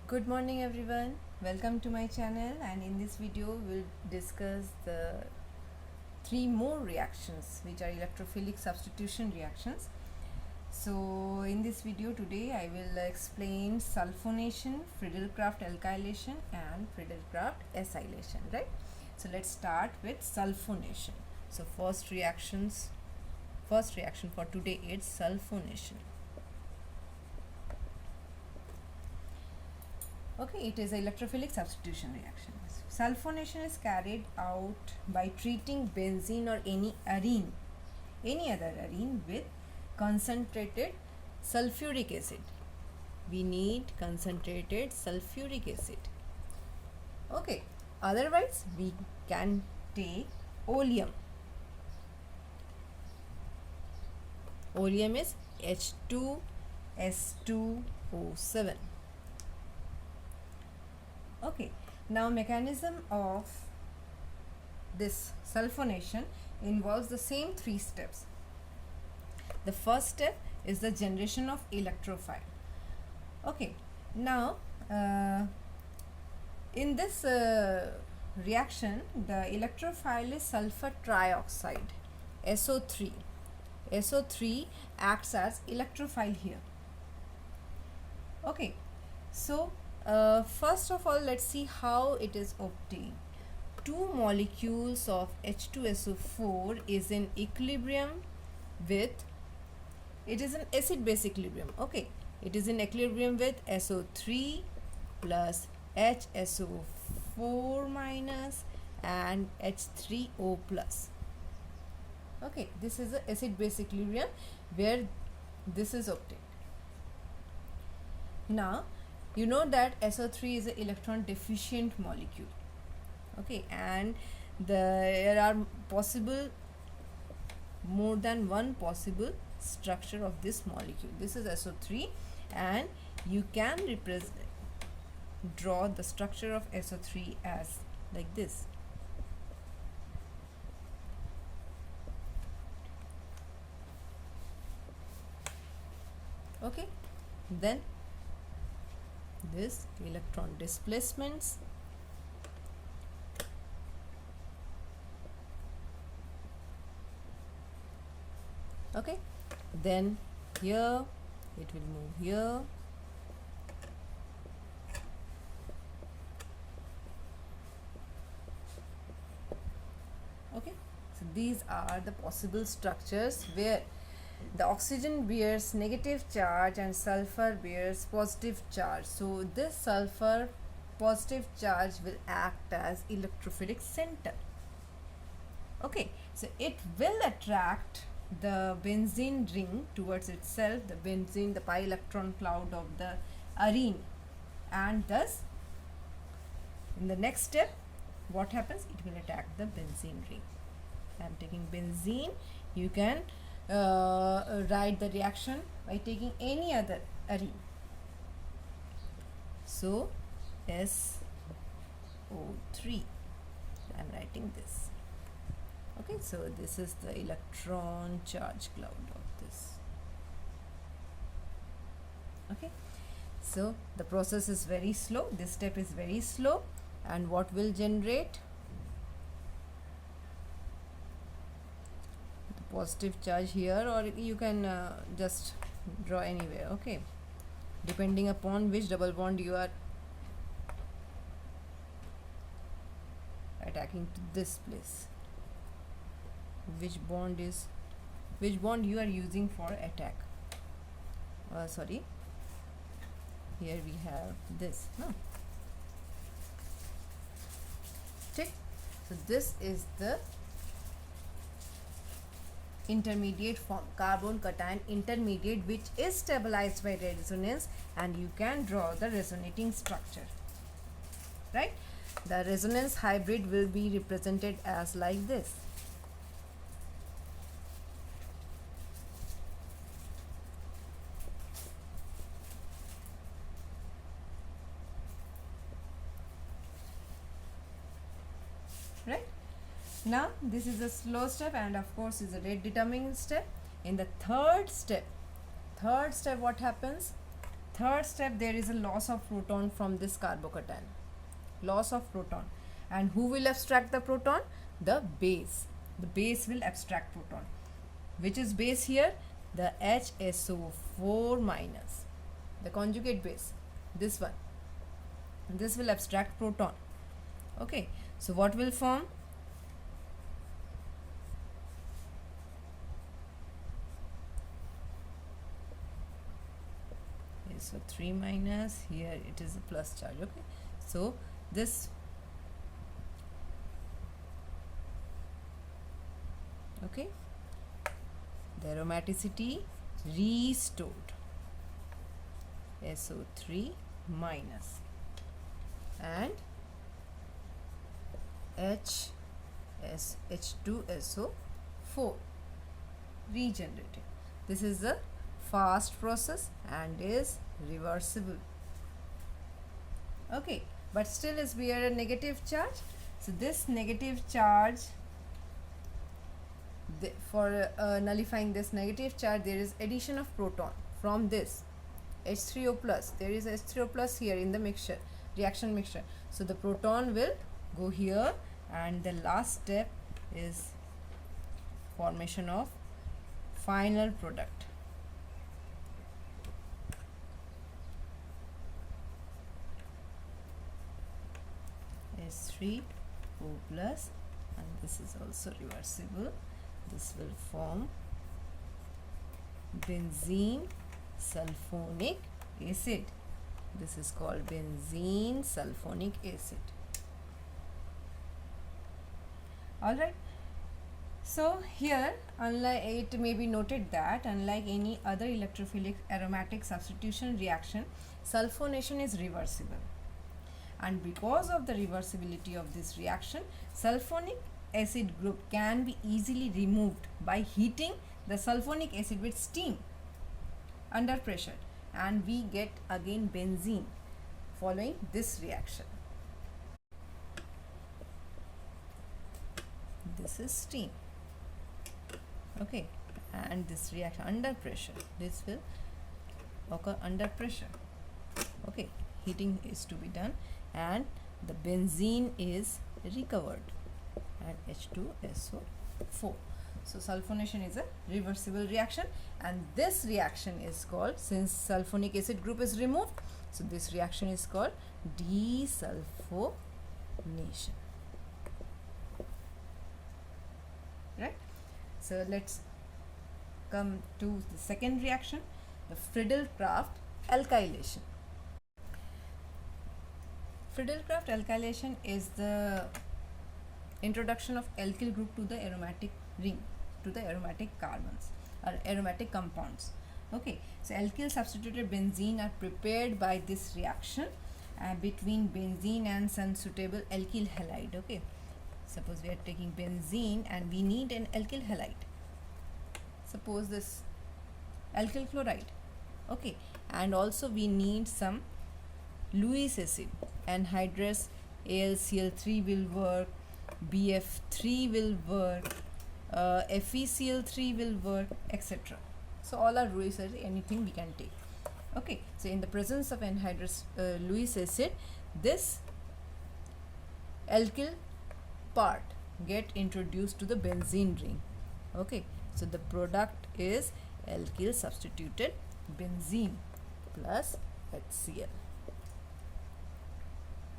Good morning everyone, welcome to my channel, and in this video we'll discuss the three more reactions which are electrophilic substitution reactions. So in this video today I will explain sulfonation, Friedel-Crafts alkylation and Friedel-Crafts acylation, right? So let's start with sulfonation. So first reaction for today is sulfonation. Okay, it is an electrophilic substitution reaction. Sulfonation is carried out by treating benzene or any other arene with concentrated sulfuric acid. We need concentrated sulfuric acid. Okay, otherwise we can take oleum. Oleum is H2S2O7. Okay, now mechanism of this sulfonation involves the same three steps. The first step is the generation of electrophile. Okay, now in this reaction the electrophile is sulfur trioxide, SO3. SO3 acts as electrophile here. Okay, so first of all, let's see how it is obtained. Two molecules of H2SO4 is in equilibrium with, it is an acid-base equilibrium. Okay, it is in equilibrium with SO3 plus HSO4 minus and H3O plus. Okay, this is the acid-base equilibrium where this is obtained. Now you know that SO3 is an electron deficient molecule. Okay, and there are more than one possible structure of this molecule. This is SO3 and you can draw the structure of SO3 as like this. Okay, then this electron displacements, okay, then here it will move here, okay. So these are the possible structures where the oxygen bears negative charge and sulfur bears positive charge. So this sulfur positive charge will act as electrophilic center. Okay, so it will attract the benzene ring towards itself, the benzene, the pi electron cloud of the arene, and thus in the next step what happens, it will attack the benzene ring. I am taking benzene. You can write the reaction by taking any other arene. So SO3, I am writing this. Okay, so this is the electron charge cloud of this. Okay, so the process is very slow, this step is very slow, and what will generate? Positive charge here, or you can just draw anywhere, okay, depending upon which double bond you are attacking to this place, which bond you are using for attack. Sorry, here we have this, no, okay. So this is the intermediate form, carbon cation intermediate, which is stabilized by resonance, and you can draw the resonating structure, right? The resonance hybrid will be represented as like this. Right? Now this is a slow step, and of course is a rate determining step. In the third step what happens? third step, there is a loss of proton from this carbocation. Loss of proton. And who will abstract the proton? The base. The base will abstract proton. Which is base here? The HSO4 minus. The conjugate base. This one. This will abstract proton. Okay. So what will form? So 3 minus, here it is a plus charge. Okay, so this, okay, the aromaticity restored, SO3 minus, and H2SO4 regenerated. This is the fast process and is reversible. Okay, but still is bear a negative charge. So this negative charge, for nullifying this negative charge, there is addition of proton from this H3O plus. There is H3O plus here in the mixture, reaction mixture. So the proton will go here, and the last step is formation of final product. H3O plus, and this is also reversible. This will form benzene sulfonic acid. This is called benzene sulfonic acid. Alright. So here, unlike, it may be noted that unlike any other electrophilic aromatic substitution reaction, sulfonation is reversible. And because of the reversibility of this reaction, sulfonic acid group can be easily removed by heating the sulfonic acid with steam under pressure, and we get again benzene following this reaction. This is steam. Okay, and this reaction under pressure, this will occur under pressure. Okay, heating is to be done, and the benzene is recovered at H2SO4. So sulfonation is a reversible reaction, and this reaction is called, since sulfonic acid group is removed, so this reaction is called desulfonation. Right? So let's come to the second reaction, the Friedel-Crafts alkylation. Friedel-Crafts alkylation is the introduction of alkyl group to the aromatic ring, to the aromatic carbons or aromatic compounds. Okay, so alkyl substituted benzene are prepared by this reaction between benzene and some suitable alkyl halide. Okay, suppose we are taking benzene and we need an alkyl halide. Suppose this alkyl chloride. Okay, and also we need some Lewis acid, anhydrous AlCl3 will work, BF3 will work, FeCl3 will work, etc. So all are Lewis acid, anything we can take. Okay, so in the presence of anhydrous Lewis acid, this alkyl part get introduced to the benzene ring. Okay, so the product is alkyl substituted benzene plus HCl.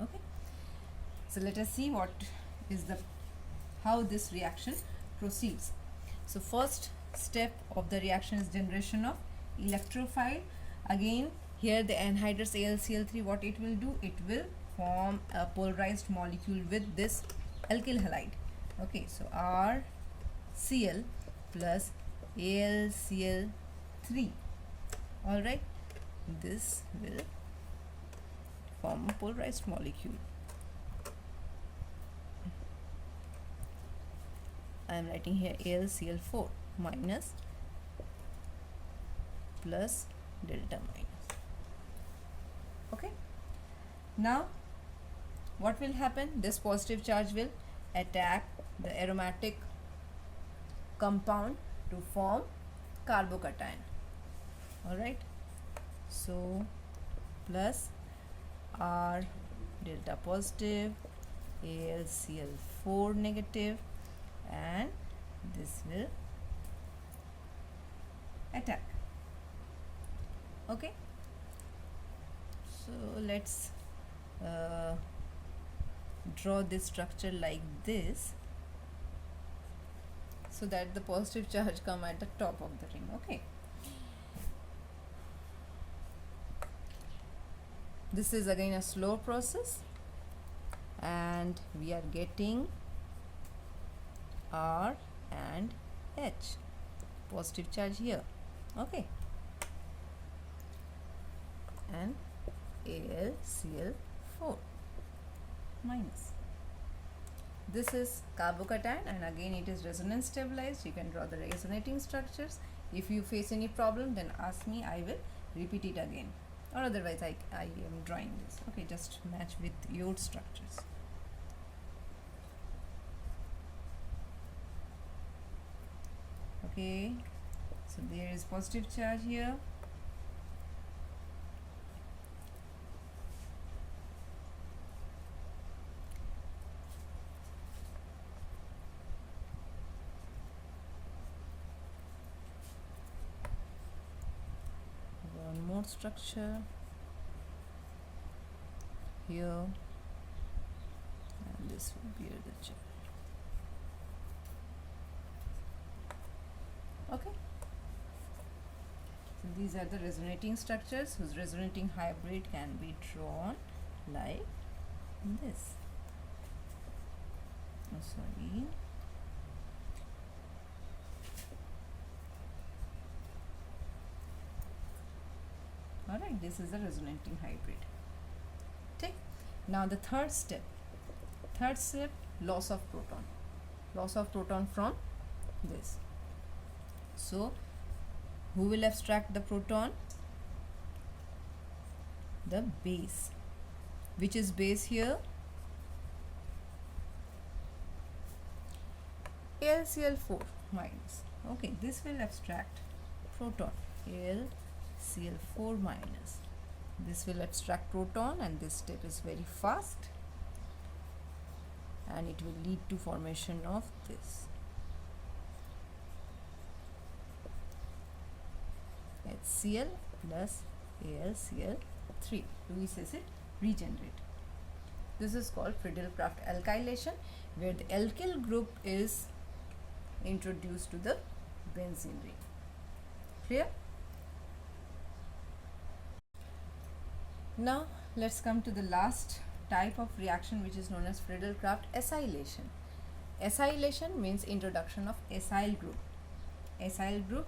Okay, so let us see what is the how this reaction proceeds. So first step of the reaction is generation of electrophile. Again, here the anhydrous AlCl3, what it will do, it will form a polarized molecule with this alkyl halide. Okay, so RCl plus AlCl3. All right, this will form a polarized molecule. I am writing here AlCl4 minus plus delta minus. Okay, now what will happen? This positive charge will attack the aromatic compound to form carbocation. All right, so plus R delta positive, AlCl4 negative, and this will attack. Okay, so let's draw this structure like this, so that the positive charge come at the top of the ring. Okay, this is again a slow process, and we are getting R and H, positive charge here. Okay, and AlCl4 minus. This is carbocation, and again it is resonance stabilized. You can draw the resonating structures. If you face any problem, then ask me, I will repeat it again, or otherwise I am drawing this. Okay, just match with your structures. Okay, so there is positive charge here. One more structure here, and this will be the charge. Okay, so these are the resonating structures whose resonating hybrid can be drawn like this. Oh, sorry. Alright, this is the resonating hybrid. Okay. Now the third step, loss of proton from this. So who will abstract the proton? The base. Which is base here? AlCl4 minus. Okay, this will abstract proton, AlCl4 minus. This will abstract proton, and this step is very fast, and it will lead to formation of this HCl plus AlCl3. Lewis acid regenerate. This is called Friedel-Crafts alkylation, where the alkyl group is introduced to the benzene ring. Clear? Now let's come to the last type of reaction, which is known as Friedel-Crafts acylation. Acylation means introduction of acyl group. Acyl group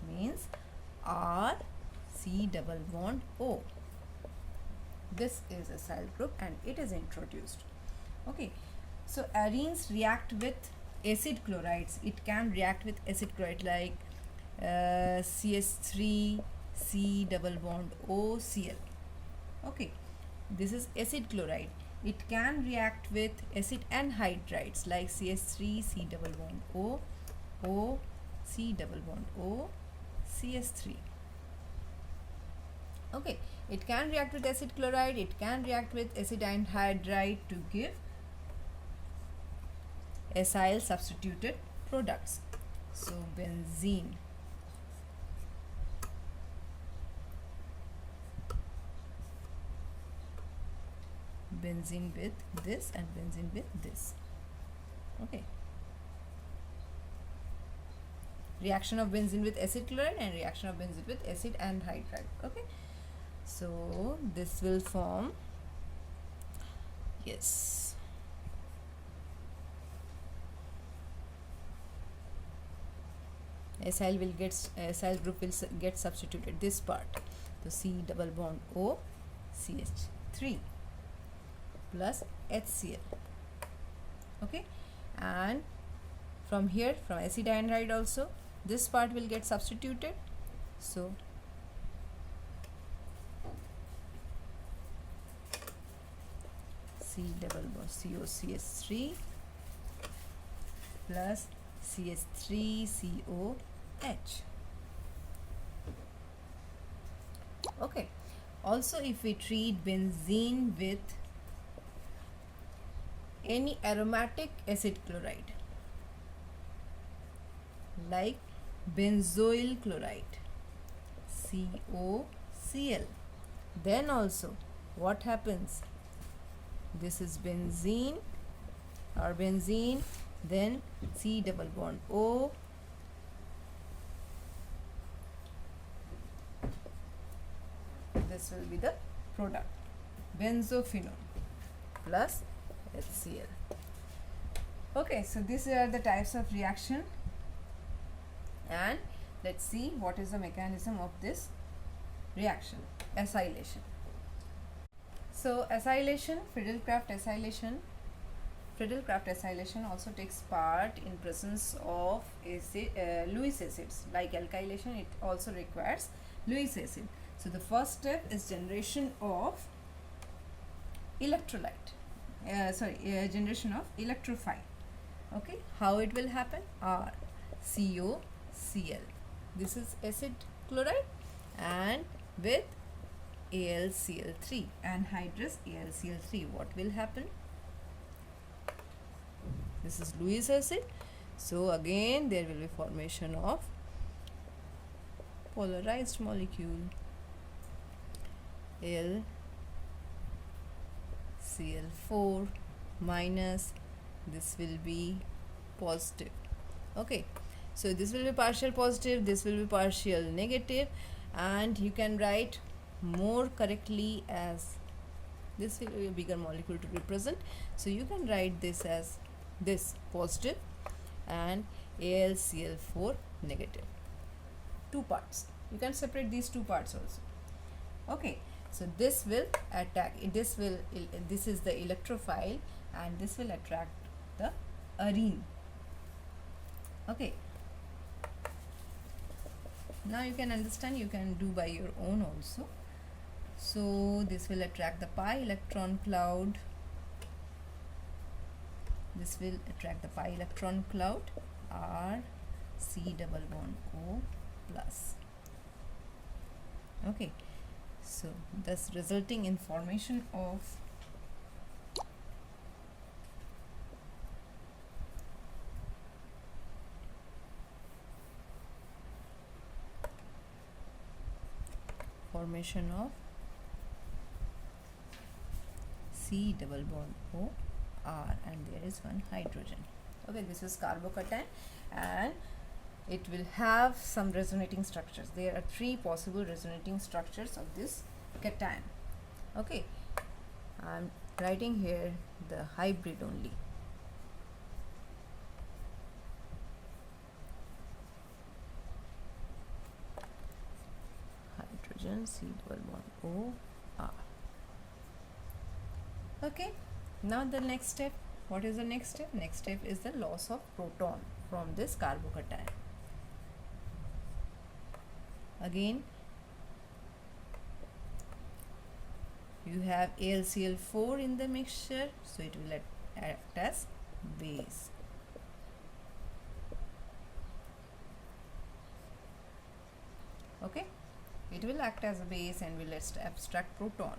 means R C double bond O. This is acyl group, and it is introduced. Okay, so arenes react with acid chlorides. It can react with acid chloride like CS3 C double bond O Cl. Okay, this is acid chloride. It can react with acid anhydrides like CS3 C double bond O, O C double bond O, CS3. Okay, it can react with acid chloride, it can react with acid anhydride to give acyl substituted products. So benzene, benzene with this, and benzene with this. Okay, reaction of benzene with acid chloride and reaction of benzene with acid anhydride. Okay, so this will form, yes, acyl group will get substituted, this part. So C double bond O CH3 plus HCl. Okay, and from here, from acid anhydride also, this part will get substituted. So C double bond COCH3 plus CH3COH. Okay, Also, if we treat benzene with any aromatic acid chloride like benzoyl chloride, COCl, then also what happens? This is benzene or benzene, then C double bond O, this will be the product, benzophenone plus HCl. Okay, so these are the types of reaction, and let's see what is the mechanism of this reaction, acylation. So acylation, Friedel-Crafts acylation also takes part in presence of Lewis acids. Like alkylation, it also requires Lewis acid. So the first step is generation of electrolyte, generation of electrophile. Okay, how it will happen? RCOCl. This is acid chloride, and with AlCl3, anhydrous AlCl3. What will happen? This is Lewis acid. So again there will be formation of polarized molecule AlCl4 minus, this will be positive. Okay, so this will be partial positive, this will be partial negative, and you can write more correctly as this will be a bigger molecule to represent. So you can write this as this positive and AlCl4 negative. Two parts. You can separate these two parts also. Okay, so this will attack, this is the electrophile, and this will attract the arene. Okay, now you can understand, you can do by your own also. So this will attract the pi electron cloud, this will attract the pi electron cloud, R C double bond O plus. Okay, so thus resulting in formation of C double bond O R, and there is one hydrogen. Okay, this is carbocation, and it will have some resonating structures. There are three possible resonating structures of this cation. Okay, I am writing here the hybrid only. Hydrogen C double bond O R. Okay, now the next step. What is the next step? Next step is the loss of proton from this carbocation. Again, you have AlCl4 in the mixture, so it will act as base. Okay, it will act as a base and will abstract proton.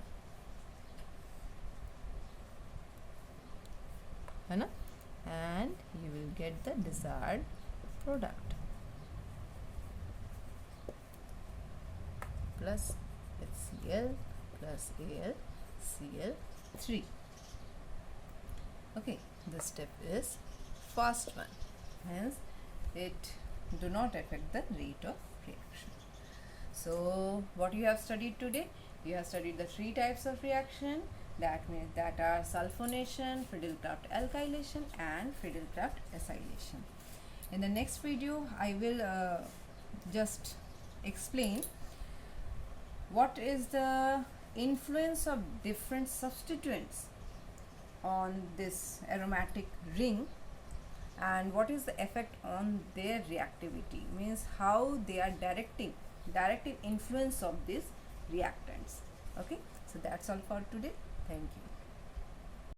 And you will get the desired product plus HCl plus AlCl3. Okay, this step is fast one, hence it do not affect the rate of reaction. So what you have studied today? You have studied the three types of reaction, that are sulfonation, Friedel-Crafts alkylation, and Friedel-Crafts acylation. In the next video, I will just explain what is the influence of different substituents on this aromatic ring, and what is the effect on their reactivity, means how they are directive influence of these reactants. Okay, so that's all for today. Thank you.